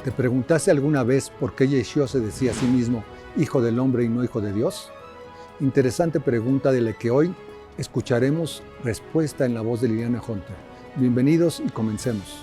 ¿Te preguntaste alguna vez por qué Yeshua se decía a sí mismo Hijo del Hombre y no Hijo de Dios? Interesante pregunta de la que hoy escucharemos respuesta en la voz de Liliana Hunter. Bienvenidos y comencemos.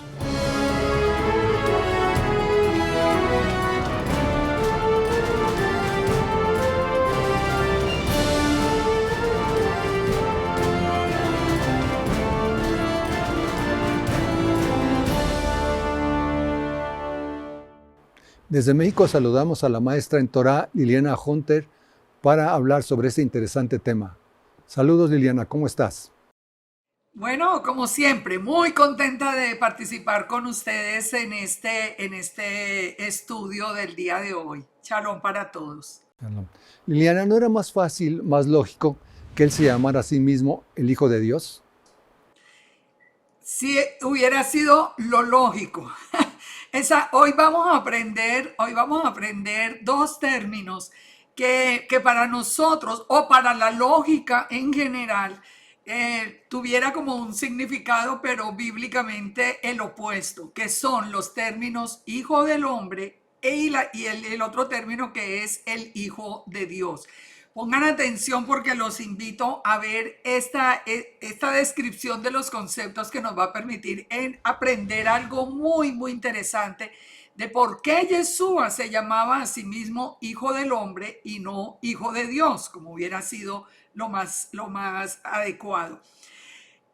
Desde México saludamos a la maestra en Torah, Liliana Hunter, para hablar sobre este interesante tema. Saludos, Liliana, ¿cómo estás? Bueno, como siempre, muy contenta de participar con ustedes en este estudio del día de hoy. Shalom para todos. Shalom. Liliana, ¿no era más fácil, más lógico que él se llamara a sí mismo el Hijo de Dios? Si hubiera sido lo lógico. Hoy vamos a aprender dos términos que para nosotros o para la lógica en general tuviera como un significado, pero bíblicamente el opuesto, que son los términos hijo del hombre y el otro término que es el hijo de Dios. Pongan atención porque los invito a ver esta descripción de los conceptos que nos va a permitir aprender algo muy, muy interesante de por qué Yeshua se llamaba a sí mismo Hijo del Hombre y no Hijo de Dios, como hubiera sido lo más adecuado.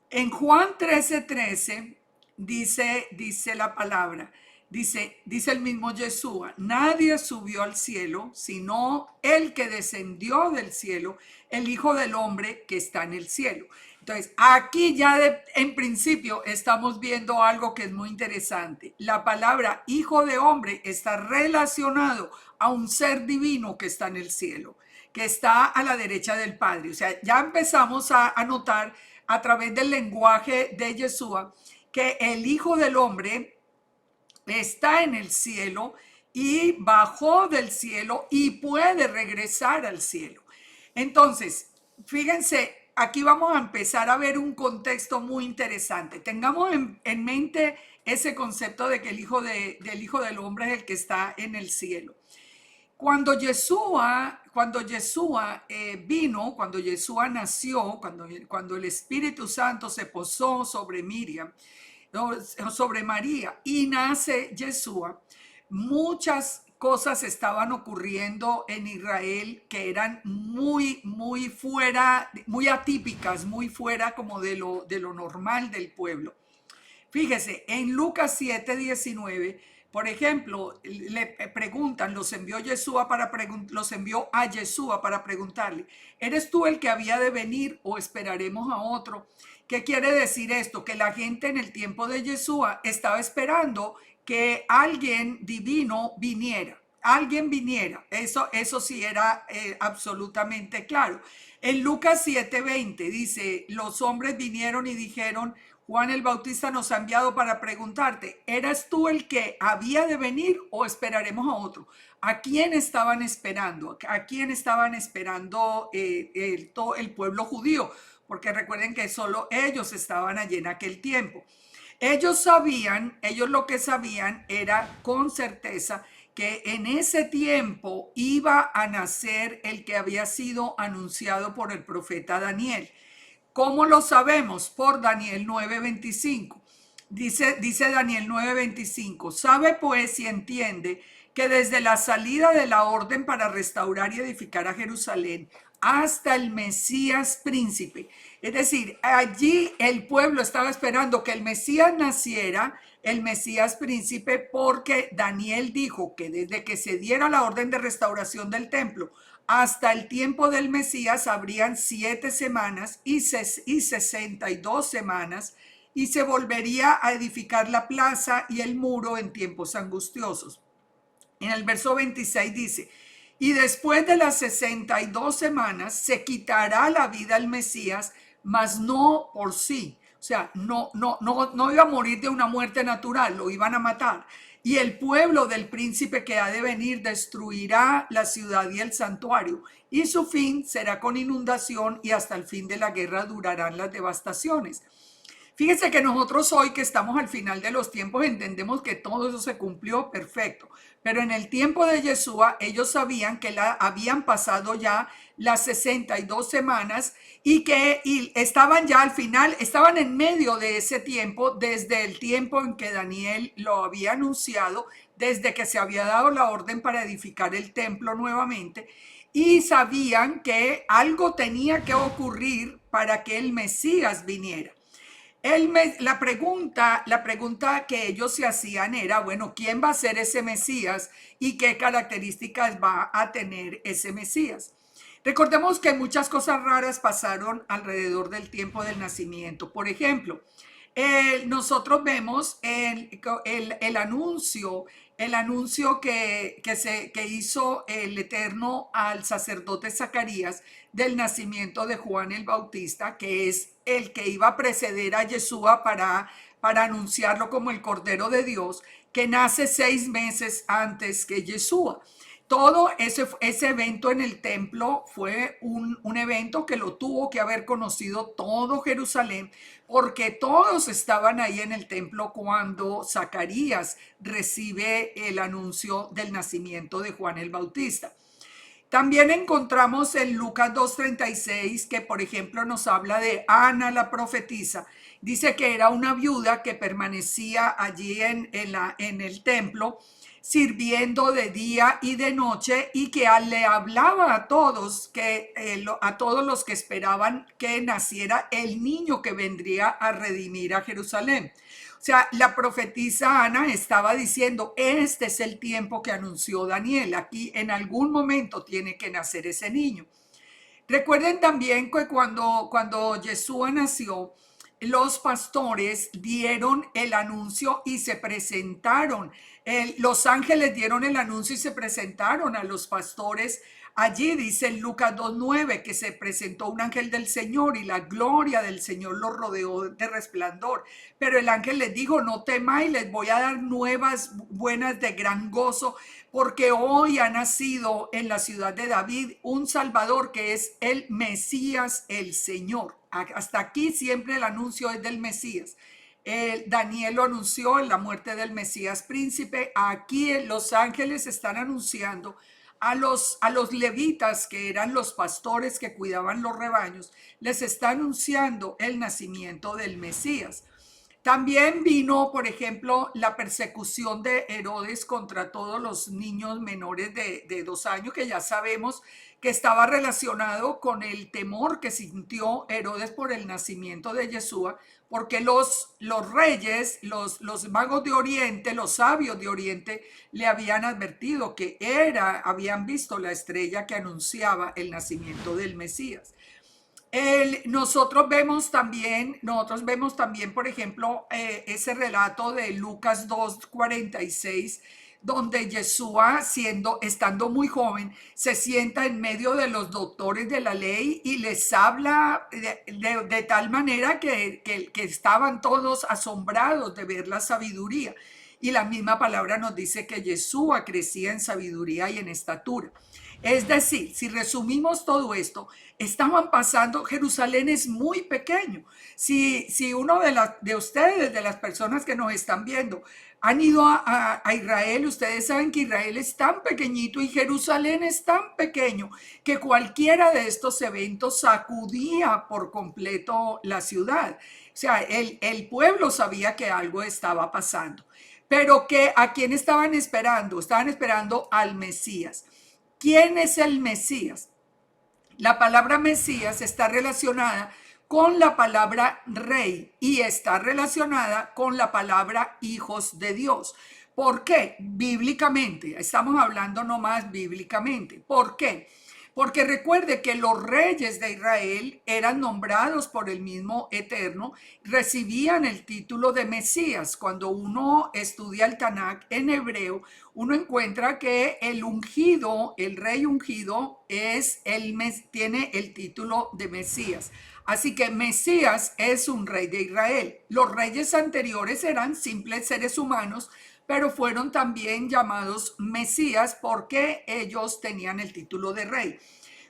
En Juan 13:13 dice la palabra, dice el mismo Yeshua, nadie subió al cielo, sino el que descendió del cielo, el Hijo del Hombre que está en el cielo. Entonces, aquí ya en principio estamos viendo algo que es muy interesante. La palabra Hijo de Hombre está relacionado a un ser divino que está en el cielo, que está a la derecha del Padre. O sea, ya empezamos a notar a través del lenguaje de Yeshua que el Hijo del Hombre está en el cielo y bajó del cielo y puede regresar al cielo. Entonces, fíjense, aquí vamos a empezar a ver un contexto muy interesante. Tengamos en mente ese concepto de que del Hijo del Hombre es el que está en el cielo. Cuando Yeshua nació, cuando el Espíritu Santo se posó sobre Miriam, sobre María, y nace Yeshua, muchas cosas estaban ocurriendo en Israel que eran muy, muy fuera, muy atípicas, muy fuera como de lo normal del pueblo. Fíjese, en Lucas 7:19, por ejemplo, le preguntan, los envió a Yeshua para preguntarle, ¿eres tú el que había de venir o esperaremos a otro? ¿Qué quiere decir esto? Que la gente en el tiempo de Yeshua estaba esperando que alguien divino viniera. Alguien viniera. Eso sí era absolutamente claro. En Lucas 7:20 dice, los hombres vinieron y dijeron, Juan el Bautista nos ha enviado para preguntarte, ¿eras tú el que había de venir o esperaremos a otro? ¿A quién estaban esperando? ¿A quién estaban esperando todo el pueblo judío? Porque recuerden que solo ellos estaban allí en aquel tiempo. Ellos lo que sabían era con certeza que en ese tiempo iba a nacer el que había sido anunciado por el profeta Daniel. ¿Cómo lo sabemos? Por Daniel 9:25. Dice Daniel 9:25, sabe pues y entiende que desde la salida de la orden para restaurar y edificar a Jerusalén hasta el Mesías príncipe, es decir, allí el pueblo estaba esperando que el Mesías naciera, el Mesías príncipe, porque Daniel dijo que desde que se diera la orden de restauración del templo hasta el tiempo del Mesías habrían 7 semanas y 62 semanas y se volvería a edificar la plaza y el muro en tiempos angustiosos. En el verso 26 dice, y después de las 62 semanas se quitará la vida al Mesías, mas no por sí. O sea, no iba a morir de una muerte natural, lo iban a matar. Y el pueblo del príncipe que ha de venir destruirá la ciudad y el santuario, y su fin será con inundación y hasta el fin de la guerra durarán las devastaciones. Fíjense que nosotros hoy que estamos al final de los tiempos entendemos que todo eso se cumplió perfecto, pero en el tiempo de Yeshua ellos sabían que habían pasado ya las 62 semanas y estaban ya al final, estaban en medio de ese tiempo, desde el tiempo en que Daniel lo había anunciado, desde que se había dado la orden para edificar el templo nuevamente, y sabían que algo tenía que ocurrir para que el Mesías viniera. La pregunta que ellos se hacían era, bueno, ¿quién va a ser ese Mesías y qué características va a tener ese Mesías? Recordemos que muchas cosas raras pasaron alrededor del tiempo del nacimiento. Por ejemplo, nosotros vemos el anuncio que hizo el Eterno al sacerdote Zacarías del nacimiento de Juan el Bautista, que es el que iba a preceder a Yeshua para anunciarlo como el Cordero de Dios, que nace 6 meses antes que Yeshua. Todo ese evento en el templo fue un evento que lo tuvo que haber conocido todo Jerusalén, porque todos estaban ahí en el templo cuando Zacarías recibe el anuncio del nacimiento de Juan el Bautista. También encontramos en Lucas 2:36 que, por ejemplo, nos habla de Ana la profetisa. Dice que era una viuda que permanecía allí en el templo, sirviendo de día y de noche, y que le hablaba a todos, a todos los que esperaban que naciera el niño que vendría a redimir a Jerusalén. O sea, la profetisa Ana estaba diciendo, este es el tiempo que anunció Daniel, aquí en algún momento tiene que nacer ese niño. Recuerden también que cuando Yeshua nació, los pastores dieron el anuncio y se presentaron. Los ángeles dieron el anuncio y se presentaron a los pastores. Allí dice en Lucas 2:9 que se presentó un ángel del Señor y la gloria del Señor los rodeó de resplandor. Pero el ángel les dijo, no temáis, les voy a dar nuevas buenas de gran gozo, porque hoy ha nacido en la ciudad de David un Salvador que es el Mesías, el Señor. Hasta aquí siempre el anuncio es del Mesías. Daniel lo anunció en la muerte del Mesías príncipe. Aquí los ángeles están anunciando a los levitas, que eran los pastores que cuidaban los rebaños, les está anunciando el nacimiento del Mesías. También vino, por ejemplo, la persecución de Herodes contra todos los niños menores de 2 años, que ya sabemos que estaba relacionado con el temor que sintió Herodes por el nacimiento de Yeshua, porque los reyes, los magos de Oriente, los sabios de Oriente, le habían advertido que habían visto la estrella que anunciaba el nacimiento del Mesías. Nosotros vemos también, por ejemplo, ese relato de Lucas 2:46, donde Yeshua, estando muy joven, se sienta en medio de los doctores de la ley y les habla de tal manera que estaban todos asombrados de ver la sabiduría. Y la misma palabra nos dice que Yeshua crecía en sabiduría y en estatura. Es decir, si resumimos todo esto, estaban pasando, Jerusalén es muy pequeño. Si uno de ustedes, de las personas que nos están viendo, han ido a Israel, ustedes saben que Israel es tan pequeñito y Jerusalén es tan pequeño que cualquiera de estos eventos sacudía por completo la ciudad. O sea, el pueblo sabía que algo estaba pasando. Pero ¿a quién estaban esperando? Estaban esperando al Mesías. ¿Quién es el Mesías? La palabra Mesías está relacionada con la palabra rey y está relacionada con la palabra hijos de Dios. ¿Por qué? Bíblicamente, estamos hablando nomás bíblicamente. ¿Por qué? Porque recuerde que los reyes de Israel eran nombrados por el mismo Eterno, recibían el título de Mesías. Cuando uno estudia el Tanakh en hebreo, uno encuentra que el ungido, el rey ungido, tiene el título de Mesías. Así que Mesías es un rey de Israel. Los reyes anteriores eran simples seres humanos, pero fueron también llamados Mesías porque ellos tenían el título de rey.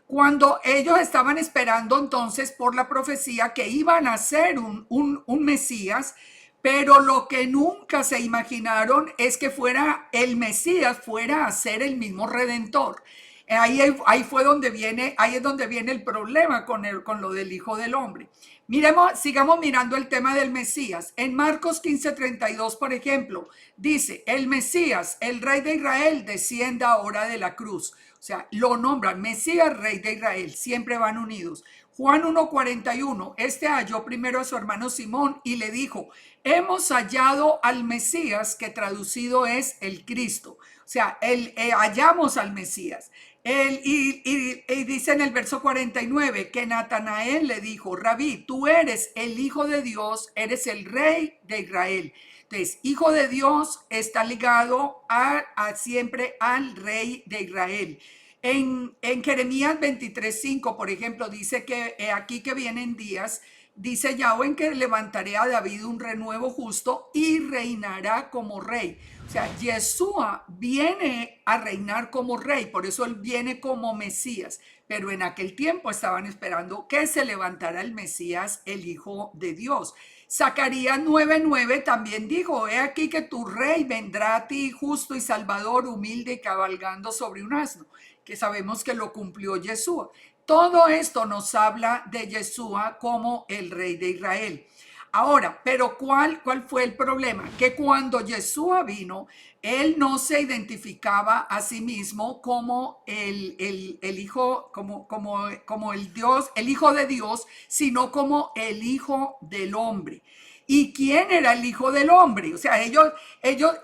cuando ellos estaban esperando entonces por la profecía que iban a ser un Mesías, pero lo que nunca se imaginaron es que fuera el Mesías, fuera a ser el mismo Redentor. Ahí fue donde viene, ahí es donde viene el problema con lo del Hijo del Hombre. Miremos, sigamos mirando el tema del Mesías. En Marcos 15:32, por ejemplo, dice, el Mesías, el Rey de Israel, descienda ahora de la cruz. O sea, lo nombran Mesías, Rey de Israel, siempre van unidos. Juan 1:41, este halló primero a su hermano Simón y le dijo, hemos hallado al Mesías, que traducido es el Cristo. O sea, hallamos al Mesías. Y dice en el verso 49 que Natanael le dijo, Rabí, tú eres el Hijo de Dios, eres el Rey de Israel. Entonces, Hijo de Dios está ligado siempre al Rey de Israel. En Jeremías 23:5, por ejemplo, dice que aquí que vienen días, dice Yahweh que levantaré a David un renuevo justo y reinará como rey. O sea, Yeshua viene a reinar como rey, por eso él viene como Mesías. Pero en aquel tiempo estaban esperando que se levantara el Mesías, el Hijo de Dios. Zacarías 9:9 también dijo, he aquí que tu rey vendrá a ti justo y salvador, humilde y cabalgando sobre un asno, que sabemos que lo cumplió Yeshua. Todo esto nos habla de Yeshua como el Rey de Israel. Ahora, pero ¿cuál fue el problema? Que cuando Yeshua vino, él no se identificaba a sí mismo como el Hijo, como el Dios, el Hijo de Dios, sino como el Hijo del Hombre. ¿Y quién era el Hijo del Hombre? O sea, él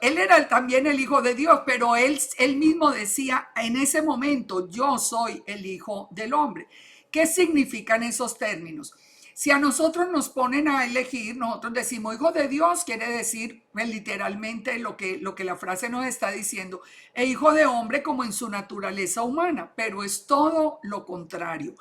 era también el Hijo de Dios, pero él mismo decía en ese momento, yo soy el Hijo del Hombre. ¿Qué significan esos términos? Si a nosotros nos ponen a elegir, nosotros decimos hijo de Dios, quiere decir literalmente lo que la frase nos está diciendo, e hijo de hombre como en su naturaleza humana, pero es todo lo contrario.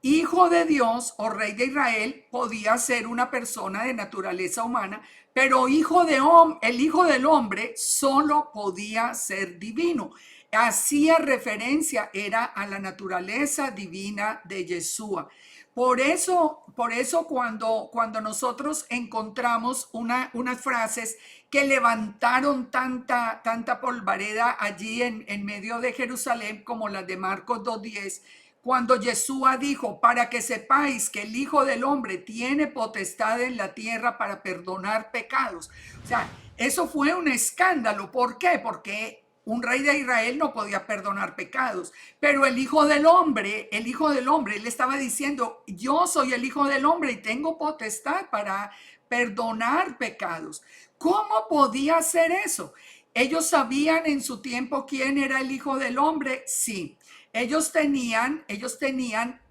Hijo de Dios o rey de Israel podía ser una persona de naturaleza humana, pero el hijo del hombre solo podía ser divino. Hacía referencia, era a la naturaleza divina de Yeshua. Por eso cuando nosotros encontramos unas frases que levantaron tanta polvareda allí en medio de Jerusalén, como las de Marcos 2:10, cuando Yeshua dijo, para que sepáis que el Hijo del Hombre tiene potestad en la tierra para perdonar pecados. O sea, eso fue un escándalo. ¿Por qué? Porque un rey de Israel no podía perdonar pecados, pero el Hijo del Hombre, él estaba diciendo, yo soy el Hijo del Hombre y tengo potestad para perdonar pecados. ¿Cómo podía hacer eso? ¿Ellos sabían en su tiempo quién era el Hijo del Hombre? Sí. Ellos tenían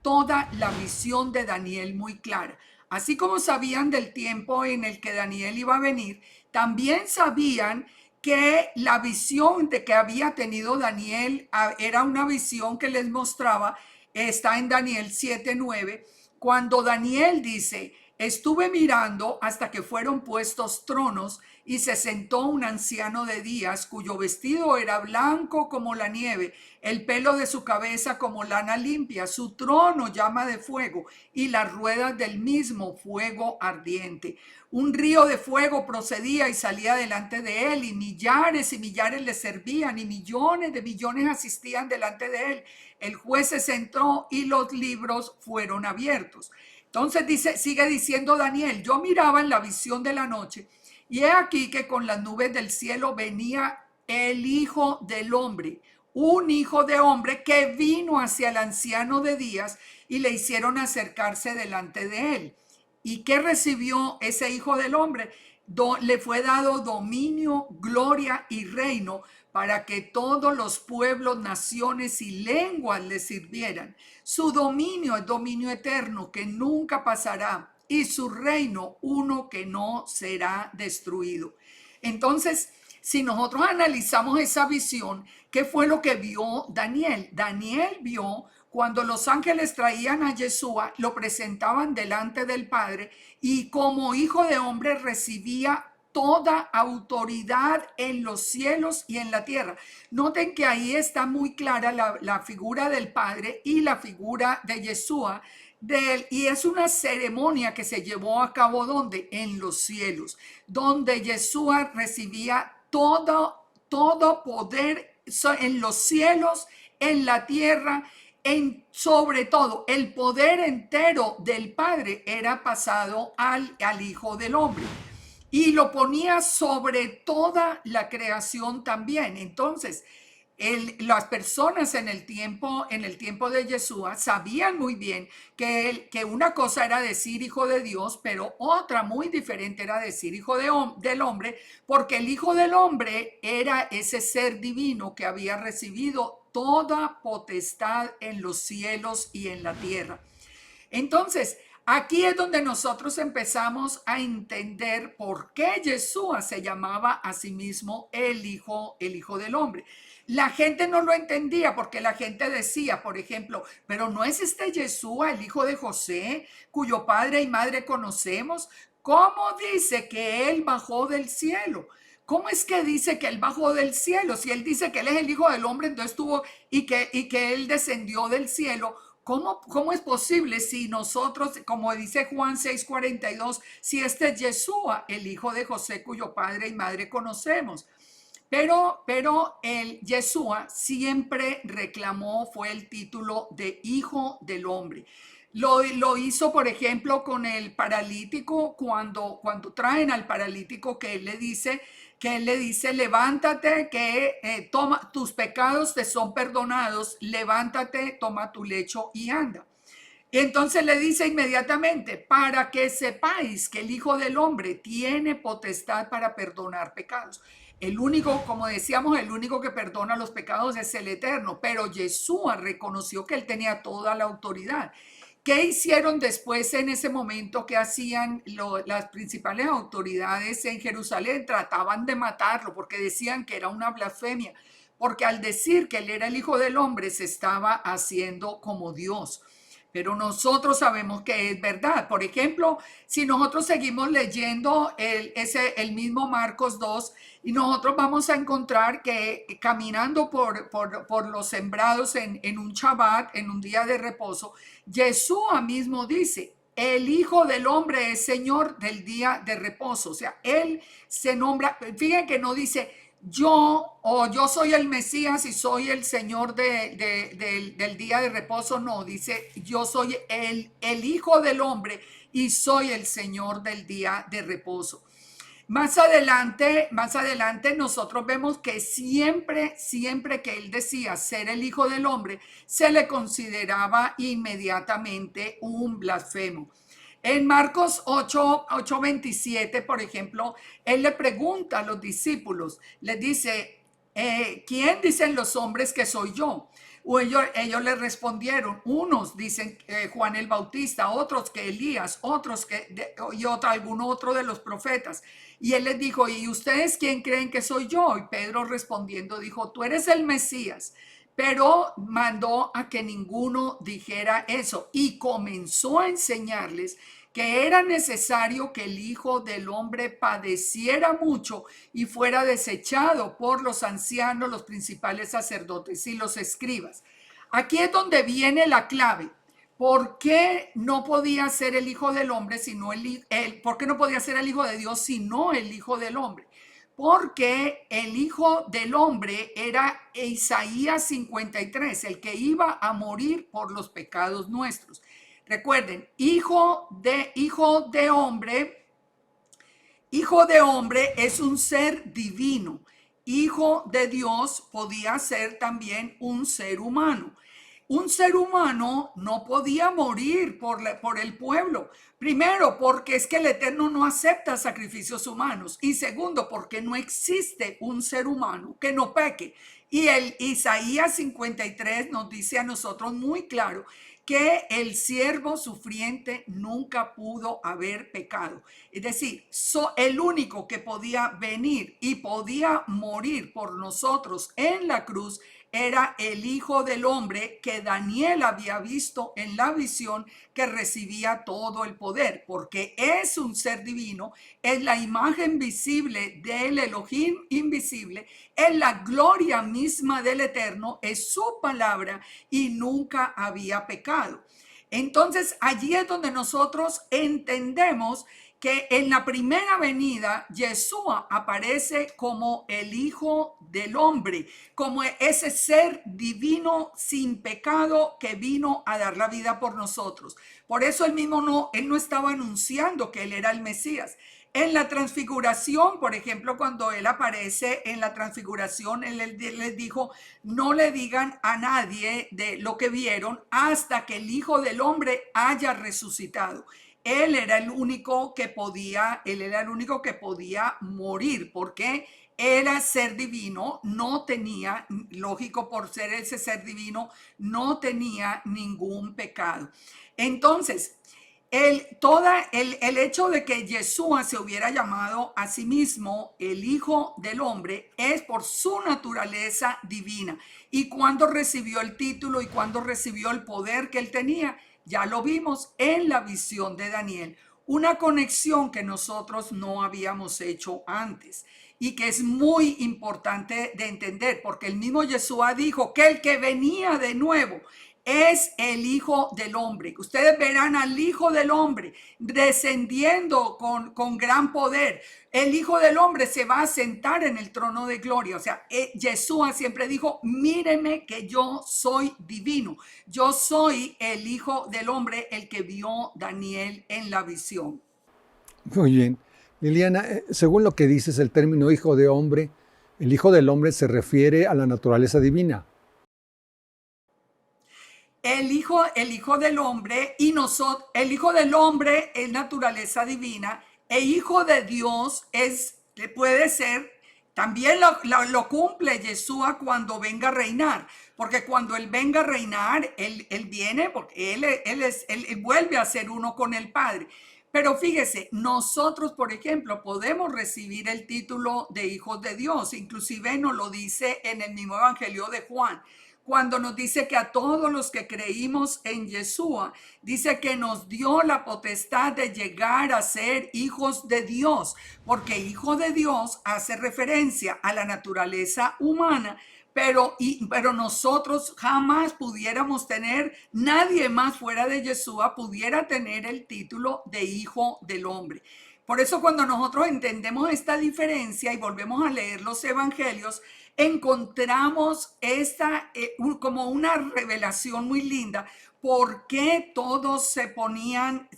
toda la visión de Daniel muy clara. Así como sabían del tiempo en el que Daniel iba a venir, también sabían que la visión de que había tenido Daniel era una visión que les mostraba, está en Daniel 7:9, cuando Daniel dice, estuve mirando hasta que fueron puestos tronos y se sentó un anciano de días cuyo vestido era blanco como la nieve, el pelo de su cabeza como lana limpia, su trono llama de fuego y las ruedas del mismo fuego ardiente. Un río de fuego procedía y salía delante de él y millares le servían y millones de millones asistían delante de él. El juez se sentó y los libros fueron abiertos. Entonces sigue diciendo Daniel, yo miraba en la visión de la noche y he aquí que con las nubes del cielo venía el Hijo del Hombre, un hijo de hombre que vino hacia el anciano de días y le hicieron acercarse delante de él. ¿Y qué recibió ese Hijo del Hombre? Le fue dado dominio, gloria y reino para que todos los pueblos, naciones y lenguas le sirvieran. Su dominio es dominio eterno que nunca pasará y su reino uno que no será destruido. Entonces, si nosotros analizamos esa visión, ¿qué fue lo que vio Daniel? Daniel vio cuando los ángeles traían a Yeshua, lo presentaban delante del Padre y como hijo de hombre recibía toda autoridad en los cielos y en la tierra. Noten que ahí está muy clara la figura del Padre y la figura de Yeshua. Y es una ceremonia que se llevó a cabo donde en los cielos, donde Yeshua recibía todo poder en los cielos, en la tierra, sobre todo el poder entero del Padre era pasado al Hijo del Hombre y lo ponía sobre toda la creación también. Entonces, las personas en el tiempo de Yeshua sabían muy bien que una cosa era decir hijo de Dios, pero otra muy diferente era decir hijo del hombre, porque el Hijo del Hombre era ese ser divino que había recibido toda potestad en los cielos y en la tierra. Entonces, aquí es donde nosotros empezamos a entender por qué Yeshua se llamaba a sí mismo el Hijo del Hombre. La gente no lo entendía porque la gente decía, por ejemplo, pero ¿no es este Yeshua el hijo de José, cuyo padre y madre conocemos? ¿Cómo dice que él bajó del cielo? ¿Cómo es que dice que él bajó del cielo? Si él dice que él es el Hijo del Hombre, entonces tuvo y que él descendió del cielo. ¿Cómo es posible si nosotros, como dice Juan 6:42, si este es Yeshua, el hijo de José, cuyo padre y madre conocemos? Pero el Yeshua siempre reclamó, fue el título de Hijo del Hombre. Lo hizo, por ejemplo, con el paralítico, cuando traen al paralítico que él le dice, levántate, toma, tus pecados te son perdonados, levántate, toma tu lecho y anda. Y entonces le dice inmediatamente, para que sepáis que el Hijo del Hombre tiene potestad para perdonar pecados. El único, como decíamos, el único que perdona los pecados es el Eterno, pero Yeshua reconoció que él tenía toda la autoridad. ¿Qué hicieron después en ese momento? ¿Qué hacían las principales autoridades en Jerusalén? Trataban de matarlo porque decían que era una blasfemia, porque al decir que él era el Hijo del Hombre se estaba haciendo como Dios. Pero nosotros sabemos que es verdad. Por ejemplo, si nosotros seguimos leyendo el mismo Marcos 2, y nosotros vamos a encontrar que caminando por los sembrados en un Shabbat, en un día de reposo, Yeshua mismo dice, el Hijo del Hombre es Señor del día de reposo. O sea, él se nombra, fíjense que no dice yo soy el Mesías y soy el Señor del día de reposo. No, dice yo soy el Hijo del Hombre y soy el Señor del día de reposo. Más adelante nosotros vemos que siempre que él decía ser el Hijo del Hombre, se le consideraba inmediatamente un blasfemo. En Marcos 8:27, por ejemplo, él le pregunta a los discípulos, les dice, ¿quién dicen los hombres que soy yo? O ellos le respondieron, unos dicen Juan el Bautista, otros que Elías, otros algún otro de los profetas. Y él les dijo, ¿y ustedes quién creen que soy yo? Y Pedro respondiendo dijo, tú eres el Mesías. Pero mandó a que ninguno dijera eso y comenzó a enseñarles que era necesario que el Hijo del Hombre padeciera mucho y fuera desechado por los ancianos, los principales sacerdotes y los escribas. Aquí es donde viene la clave. ¿Por qué no podía ser el Hijo del Hombre sino por qué no podía ser el Hijo de Dios sino el Hijo del Hombre? Porque el Hijo del Hombre era Isaías 53, el que iba a morir por los pecados nuestros. Recuerden, hijo de hombre es un ser divino. Hijo de Dios podía ser también un ser humano. Un ser humano no podía morir por el pueblo. Primero, porque es que el Eterno no acepta sacrificios humanos. Y segundo, porque no existe un ser humano que no peque. Y el Isaías 53 nos dice a nosotros muy claro que el siervo sufriente nunca pudo haber pecado. Es decir, el único que podía venir y podía morir por nosotros en la cruz era el Hijo del Hombre que Daniel había visto en la visión, que recibía todo el poder, porque es un ser divino, es la imagen visible del Elohim invisible, es la gloria misma del Eterno, es su palabra y nunca había pecado. Entonces allí es donde nosotros entendemos que en la primera venida Yeshua aparece como el Hijo del Hombre, como ese ser divino sin pecado que vino a dar la vida por nosotros. Por eso él no estaba anunciando que él era el Mesías. En la transfiguración, por ejemplo, cuando él aparece en la transfiguración, él les dijo, no le digan a nadie de lo que vieron hasta que el Hijo del Hombre haya resucitado. Él era el único que podía morir, porque era ser divino, no tenía, lógico, por ser ese ser divino, no tenía ningún pecado. Entonces, el hecho de que Yeshua se hubiera llamado a sí mismo el Hijo del Hombre es por su naturaleza divina. Y cuando recibió el título y cuando recibió el poder que él tenía, ya lo vimos en la visión de Daniel. Una conexión que nosotros no habíamos hecho antes y que es muy importante de entender, porque el mismo Yeshua dijo que el que venía de nuevo es el Hijo del Hombre. Ustedes verán al Hijo del Hombre descendiendo con gran poder. El Hijo del Hombre se va a sentar en el trono de gloria. O sea, Yeshua siempre dijo, míreme que yo soy divino. Yo soy el Hijo del Hombre, el que vio Daniel en la visión. Muy bien. Liliana, según lo que dices, el término hijo de hombre, el hijo del hombre se refiere a la naturaleza divina. El hijo del hombre y nosotros, el hijo del hombre es naturaleza divina, e hijo de Dios puede ser, también lo cumple Yeshua cuando venga a reinar, porque cuando él venga a reinar, él viene, porque él vuelve a ser uno con el Padre. Pero fíjese, nosotros, por ejemplo, podemos recibir el título de hijos de Dios, inclusive nos lo dice en el mismo Evangelio de Juan, cuando nos dice que a todos los que creímos en Yeshua, dice que nos dio la potestad de llegar a ser hijos de Dios, porque hijo de Dios hace referencia a la naturaleza humana, pero nosotros jamás pudiéramos tener, nadie más fuera de Yeshua pudiera tener el título de hijo del hombre. Por eso cuando nosotros entendemos esta diferencia y volvemos a leer los evangelios, encontramos como una revelación muy linda. ¿Por qué todos se ponían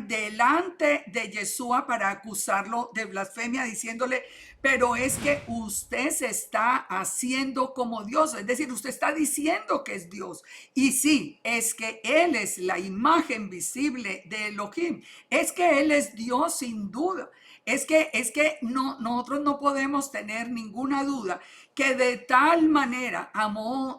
delante de Yeshua para acusarlo de blasfemia, diciéndole, pero es que usted se está haciendo como Dios? Es decir, usted está diciendo que es Dios. Y sí, es que Él es la imagen visible de Elohim. Es que Él es Dios sin duda. Es que nosotros no podemos tener ninguna duda que de tal manera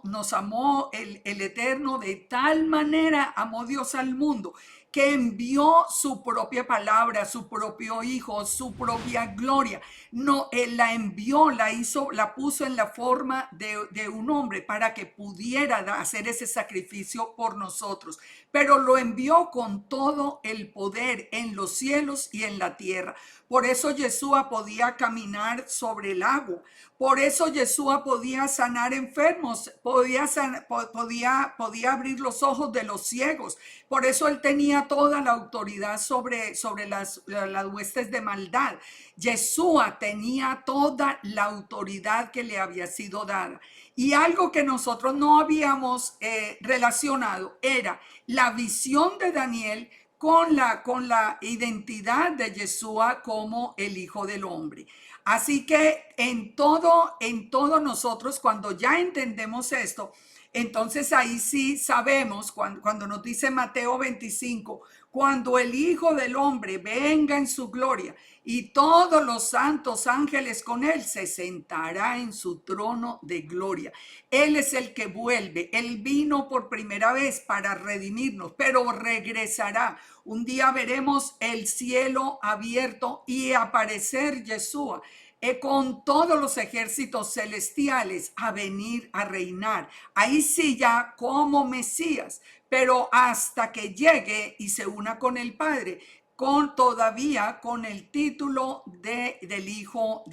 nos amó el Eterno, de tal manera amó Dios al mundo, que envió su propia palabra, su propio Hijo, su propia gloria. No, Él la envió, la puso en la forma de un hombre para que pudiera hacer ese sacrificio por nosotros. Pero lo envió con todo el poder en los cielos y en la tierra. Por eso Yeshua podía caminar sobre el agua. Por eso Yeshua podía sanar enfermos, podía abrir los ojos de los ciegos. Por eso él tenía toda la autoridad sobre las huestes de maldad. Yeshua tenía toda la autoridad que le había sido dada. Y algo que nosotros no habíamos relacionado era la visión de Daniel con la identidad de Yeshua como el Hijo del Hombre. Así que en todo nosotros, cuando ya entendemos esto, entonces ahí sí sabemos, cuando nos dice Mateo 25, cuando el Hijo del Hombre venga en su gloria y todos los santos ángeles con él, se sentará en su trono de gloria. Él es el que vuelve. Él vino por primera vez para redimirnos, pero regresará. Un día veremos el cielo abierto y aparecer Yeshua con todos los ejércitos celestiales a venir a reinar. Ahí sí ya como Mesías, pero hasta que llegue y se una con el Padre, todavía con el título del Hijo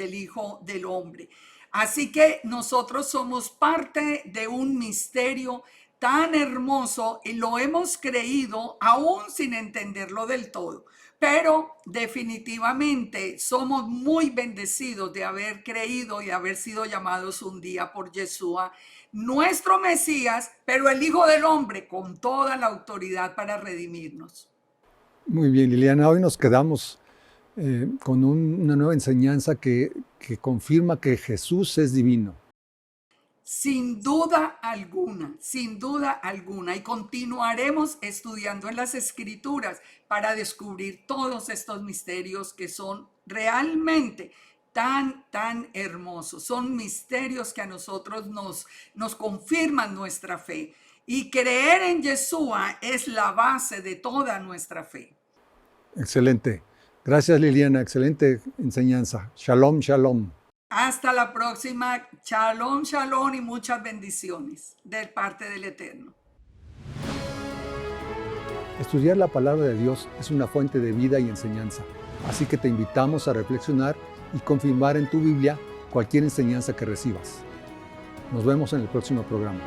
del Hombre. Así que nosotros somos parte de un misterio tan hermoso y lo hemos creído aún sin entenderlo del todo. Pero definitivamente somos muy bendecidos de haber creído y haber sido llamados un día por Yeshua, nuestro Mesías, pero el Hijo del Hombre con toda la autoridad para redimirnos. Muy bien, Liliana, hoy nos quedamos con una nueva enseñanza que confirma que Jesús es divino. Sin duda alguna, sin duda alguna. Y continuaremos estudiando en las Escrituras para descubrir todos estos misterios que son realmente tan hermosos. Son misterios que a nosotros nos confirman nuestra fe. Y creer en Yeshua es la base de toda nuestra fe. Excelente. Gracias, Liliana. Excelente enseñanza. Shalom, shalom. Hasta la próxima. Shalom, shalom y muchas bendiciones de parte del Eterno. Estudiar la palabra de Dios es una fuente de vida y enseñanza. Así que te invitamos a reflexionar y confirmar en tu Biblia cualquier enseñanza que recibas. Nos vemos en el próximo programa.